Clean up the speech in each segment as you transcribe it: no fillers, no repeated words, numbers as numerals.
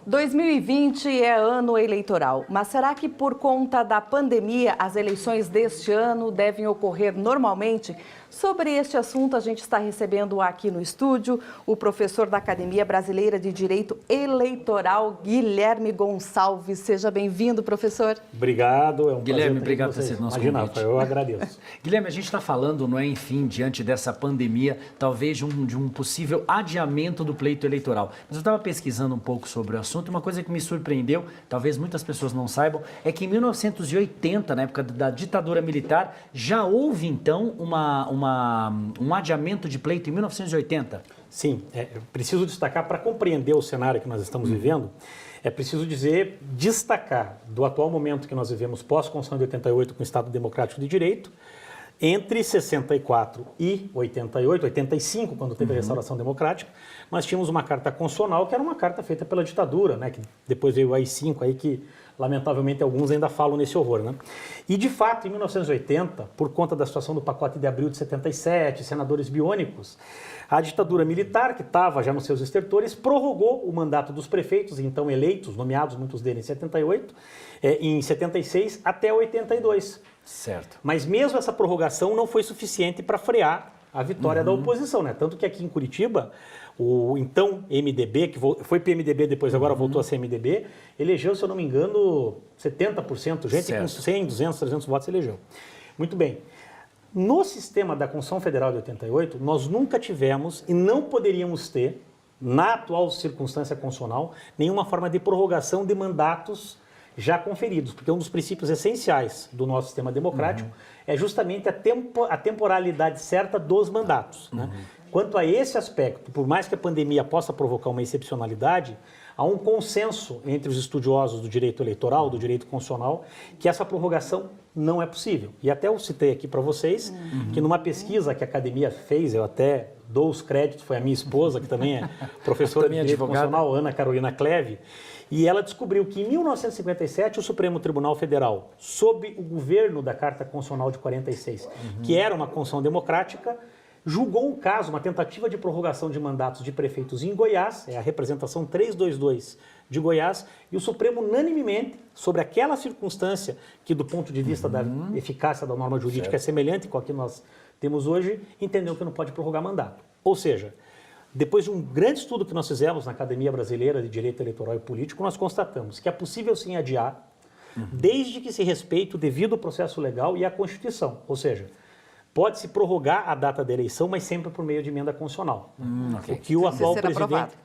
2020 é ano eleitoral, mas será que por conta da pandemia as eleições deste ano devem ocorrer normalmente? Sobre este assunto, a gente está recebendo aqui no estúdio o professor da Academia Brasileira de Direito Eleitoral, Guilherme Gonçalves. Seja bem-vindo, professor. Obrigado, é um Guilherme, obrigado por ter sido nosso convite. Eu agradeço. Guilherme, a gente está falando, não é, enfim, diante dessa pandemia, talvez de um possível adiamento do pleito eleitoral. Mas eu estava pesquisando um pouco sobre o assunto e uma coisa que me surpreendeu, talvez muitas pessoas não saibam, é que em 1980, na época da ditadura militar, já houve, então, um adiamento de pleito em 1980? Sim, preciso destacar, para compreender o cenário que nós estamos vivendo, é preciso destacar do atual momento que nós vivemos pós-Constituição de 88 com o Estado Democrático de Direito, entre 64 e 88, 85, quando teve a restauração democrática, nós tínhamos uma carta constitucional que era uma carta feita pela ditadura, né, que depois veio o AI-5, aí que lamentavelmente alguns ainda falam nesse horror, né? E de fato, em 1980, por conta da situação do pacote de abril de 77, senadores biônicos, a ditadura militar, que estava já nos seus estertores, prorrogou o mandato dos prefeitos, então eleitos, nomeados muitos deles em 78, em 76 até 82. Certo. Mas mesmo essa prorrogação não foi suficiente para frear a vitória da oposição, né? Tanto que aqui em Curitiba, o então MDB, que foi PMDB depois agora voltou a ser MDB, elegeu, se eu não me engano, 70%, gente com 100, 200, 300 votos elegeu. Muito bem. No sistema da Constituição Federal de 88, nós nunca tivemos e não poderíamos ter, na atual circunstância constitucional, nenhuma forma de prorrogação de mandatos já conferidos, porque um dos princípios essenciais do nosso sistema democrático é justamente a temporalidade certa dos mandatos, né? Quanto a esse aspecto, por mais que a pandemia possa provocar uma excepcionalidade, há um consenso entre os estudiosos do direito eleitoral, do direito constitucional, que essa prorrogação não é possível. E até eu citei aqui para vocês que numa pesquisa que a Academia fez, eu até dou os créditos, foi a minha esposa, que também é professora de direito constitucional, Ana Carolina Cleve, e ela descobriu que em 1957 o Supremo Tribunal Federal, sob o governo da Carta Constitucional de 46, que era uma Constituição democrática, julgou um caso, uma tentativa de prorrogação de mandatos de prefeitos em Goiás, é a representação 322 de Goiás, e o Supremo unanimemente, sobre aquela circunstância que do ponto de vista da eficácia da norma jurídica é semelhante com a que nós temos hoje, entendeu que não pode prorrogar mandato. Ou seja, depois de um grande estudo que nós fizemos na Academia Brasileira de Direito Eleitoral e Político, nós constatamos que é possível sim adiar, desde que se respeite o devido processo legal e a Constituição, ou seja, pode-se prorrogar a data da eleição, mas sempre por meio de emenda constitucional. O que o atual presidente...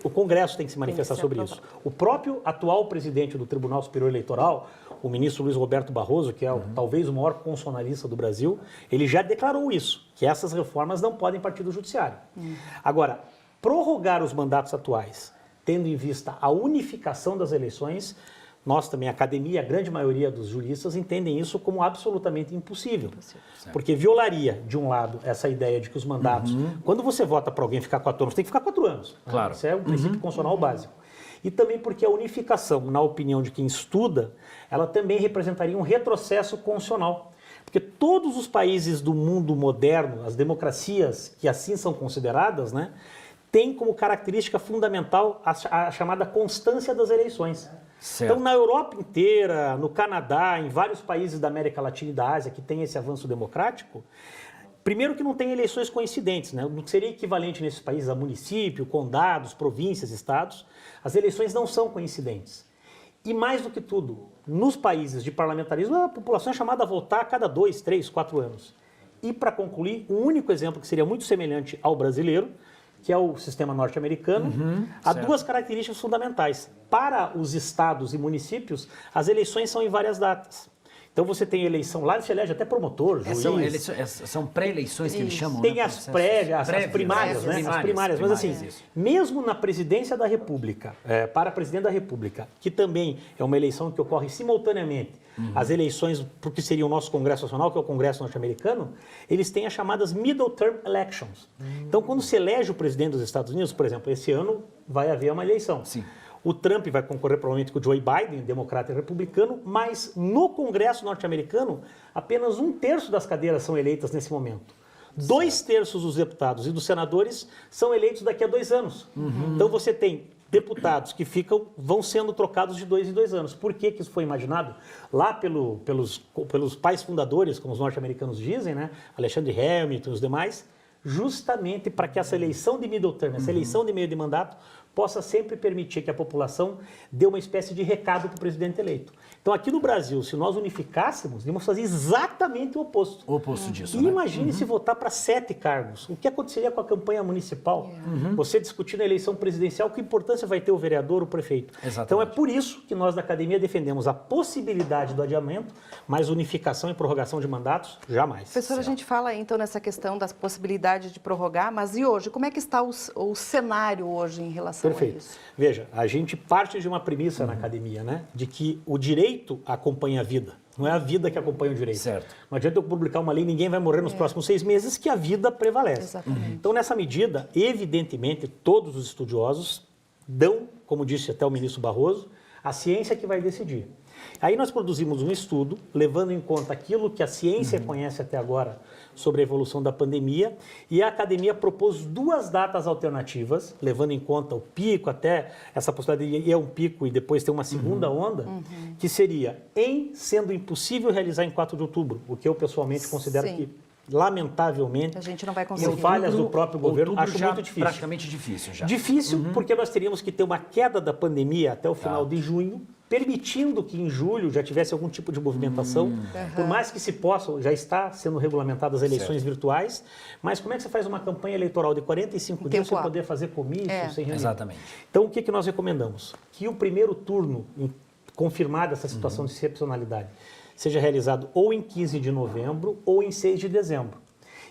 O Congresso tem que se manifestar sobre isso. O próprio atual presidente do Tribunal Superior Eleitoral, o ministro Luiz Roberto Barroso, que é talvez o maior constitucionalista do Brasil, ele já declarou isso, que essas reformas não podem partir do Judiciário. Agora, prorrogar os mandatos atuais, tendo em vista a unificação das eleições, nós também, a Academia, a grande maioria dos juristas entendem isso como absolutamente impossível. Porque violaria, de um lado, essa ideia de que os mandatos... Quando você vota para alguém ficar 4 anos, tem que ficar 4 anos. Claro. Isso é um princípio constitucional básico. E também porque a unificação, na opinião de quem estuda, ela também representaria um retrocesso constitucional. Porque todos os países do mundo moderno, as democracias que assim são consideradas, né, têm como característica fundamental a chamada constância das eleições. Certo. Então, na Europa inteira, no Canadá, em vários países da América Latina e da Ásia que tem esse avanço democrático, primeiro que não tem eleições coincidentes, né? O que seria equivalente nesses países a município, condados, províncias, estados, as eleições não são coincidentes. E mais do que tudo, nos países de parlamentarismo, a população é chamada a votar a cada 2, 3, 4 anos. E para concluir, um único exemplo que seria muito semelhante ao brasileiro, que é o sistema norte-americano, há duas características fundamentais. Para os estados e municípios, as eleições são em várias datas. Então você tem eleição lá, se elege até promotor, juiz. São pré-eleições que eles chamam, tem, né? As prévias, as primárias, né? As primárias. Mas assim, mesmo na presidência da República, para presidente da República, que também é uma eleição que ocorre simultaneamente, as eleições, porque seria o nosso Congresso Nacional, que é o Congresso norte-americano, eles têm as chamadas Middle Term Elections. Então, quando se elege o presidente dos Estados Unidos, por exemplo, esse ano vai haver uma eleição. Sim. O Trump vai concorrer provavelmente com o Joe Biden, democrata e republicano, mas no Congresso norte-americano, apenas 1/3 das cadeiras são eleitas nesse momento. 2/3 dos deputados e dos senadores são eleitos daqui a 2 anos. Então você tem deputados que vão sendo trocados de 2 em 2 anos. Por que isso foi imaginado? Lá pelos pais fundadores, como os norte-americanos dizem, né? Alexandre Hamilton e os demais, justamente para que essa eleição de middle term, essa eleição de meio de mandato, possa sempre permitir que a população dê uma espécie de recado para o presidente eleito. Então, aqui no Brasil, se nós unificássemos, íamos fazer exatamente o oposto. O oposto disso, E né? imagine se votar para 7 cargos. O que aconteceria com a campanha municipal? Você discutir na eleição presidencial, que importância vai ter o vereador, o prefeito? Exatamente. Então, é por isso que nós da Academia defendemos a possibilidade do adiamento, mas unificação e prorrogação de mandatos, jamais. Professor, a gente fala então nessa questão das possibilidades de prorrogar, mas e hoje? Como é que está o cenário hoje em relação a Perfeito. isso? Veja, a gente parte de uma premissa na academia, né? De que o direito acompanha a vida. Não é a vida que acompanha o direito. Certo. Não adianta eu publicar uma lei, ninguém vai morrer nos próximos 6 meses, que a vida prevalece. Exatamente. Então, nessa medida, evidentemente, todos os estudiosos dão, como disse até o ministro Barroso, a ciência que vai decidir. Aí nós produzimos um estudo, levando em conta aquilo que a ciência conhece até agora sobre a evolução da pandemia, e a academia propôs 2 datas alternativas, levando em conta o pico, até essa possibilidade de ir a um pico e depois ter uma segunda onda, que seria, sendo impossível realizar em 4 de outubro, o que eu pessoalmente considero Sim. que, lamentavelmente, A gente não vai em conseguir. falhas do próprio governo, Outubro acho já muito difícil. praticamente difícil já. Difícil, porque nós teríamos que ter uma queda da pandemia até o final de junho, permitindo que em julho já tivesse algum tipo de movimentação. Por mais que se possa, já está sendo regulamentadas as eleições virtuais, mas como é que você faz uma campanha eleitoral de 45 dias sem hábil. poder fazer comício, sem reunião? Exatamente. Então, o que nós recomendamos? Que o primeiro turno, confirmada essa situação de excepcionalidade, seja realizado ou em 15 de novembro ou em 6 de dezembro.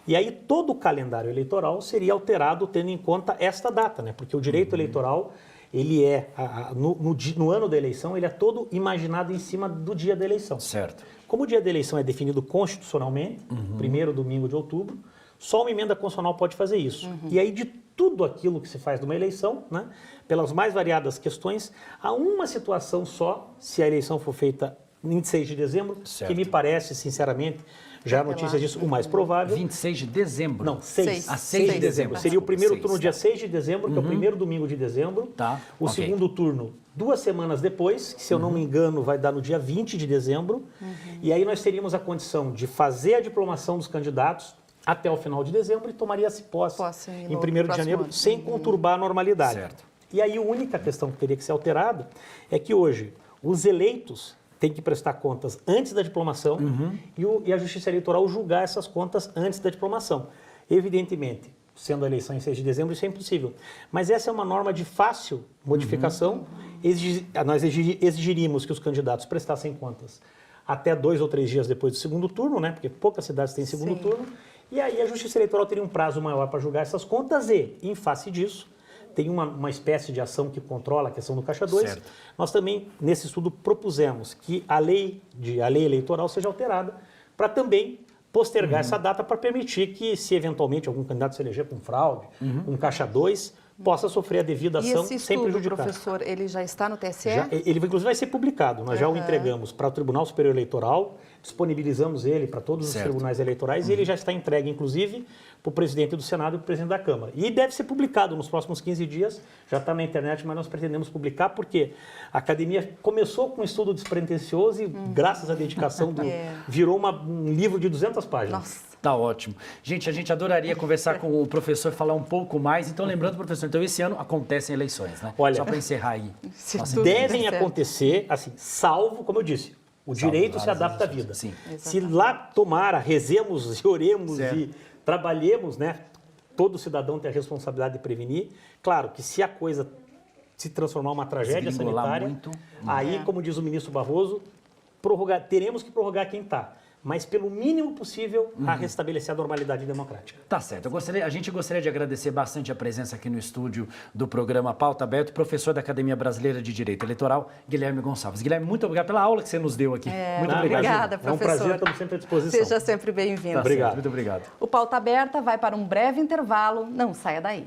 E aí todo o calendário eleitoral seria alterado tendo em conta esta data, né? Porque o direito eleitoral, ele é, no ano da eleição, ele é todo imaginado em cima do dia da eleição. Certo. Como o dia da eleição é definido constitucionalmente, primeiro domingo de outubro, só uma emenda constitucional pode fazer isso. E aí, de tudo aquilo que se faz numa eleição, né, pelas mais variadas questões, há uma situação só, se a eleição for feita em 26 de dezembro, Certo. que me parece, sinceramente, já há notícias disso, o mais provável. 26 de dezembro. Não, 6. Ah, 6 de dezembro. Seria o primeiro Desculpa, turno dia 6 de dezembro, que é o primeiro domingo de dezembro. Tá, O ok. segundo turno, 2 semanas depois, que se eu não me engano vai dar no dia 20 de dezembro. E aí nós teríamos a condição de fazer a diplomação dos candidatos até o final de dezembro e tomaria-se posse em em 1º de próximo janeiro, ano. sem conturbar a normalidade. Certo. E aí a única questão que teria que ser alterada é que hoje os eleitos têm que prestar contas antes da diplomação e a Justiça Eleitoral julgar essas contas antes da diplomação. Evidentemente, sendo a eleição em 6 de dezembro, isso é impossível. Mas essa é uma norma de fácil modificação. Nós exigiríamos que os candidatos prestassem contas até 2 ou 3 dias depois do segundo turno, né? Porque poucas cidades têm segundo Sim. turno. E aí a Justiça Eleitoral teria um prazo maior para julgar essas contas e, em face disso, tem uma espécie de ação que controla a questão do Caixa 2. Certo. Nós também, nesse estudo, propusemos que a lei eleitoral seja alterada para também postergar essa data para permitir que, se eventualmente algum candidato se eleger com fraude, um Caixa 2, possa sofrer a devida E ação esse sem estudo, prejudicar. professor, ele já está no TSE? Ele, inclusive, vai ser publicado. Nós já o entregamos para o Tribunal Superior Eleitoral, disponibilizamos ele para todos Certo. os tribunais eleitorais e ele já está entregue, inclusive, para o presidente do Senado e para o presidente da Câmara. E deve ser publicado nos próximos 15 dias, já está na internet, mas nós pretendemos publicar porque a academia começou com um estudo despretensioso e, graças à dedicação virou um livro de 200 páginas. Nossa. Tá ótimo. Gente, a gente adoraria conversar com o professor, falar um pouco mais. Então, lembrando, professor, então esse ano acontecem eleições, né? Olha, só para encerrar aí. Se Nossa, tudo der Devem certo. acontecer, assim, salvo, como eu disse, o direito se várias adapta à eleições. vida. Sim. Se lá tomara, rezemos e oremos Certo. e trabalhemos, né? Todo cidadão tem a responsabilidade de prevenir. Claro que se a coisa se transformar em uma tragédia Desgringolar sanitária, muito. aí, como diz o ministro Barroso, teremos que prorrogar quem está. Mas, pelo mínimo possível, a restabelecer a normalidade democrática. Tá certo. A gente gostaria de agradecer bastante a presença aqui no estúdio do programa Pauta Aberta, professor da Academia Brasileira de Direito Eleitoral, Guilherme Gonçalves. Guilherme, muito obrigado pela aula que você nos deu aqui. Muito obrigado. Obrigada, É um professor. prazer, estamos sempre à disposição. Seja sempre bem-vindo. Tá certo. Obrigado. Muito obrigado. O Pauta Aberta vai para um breve intervalo. Não saia daí.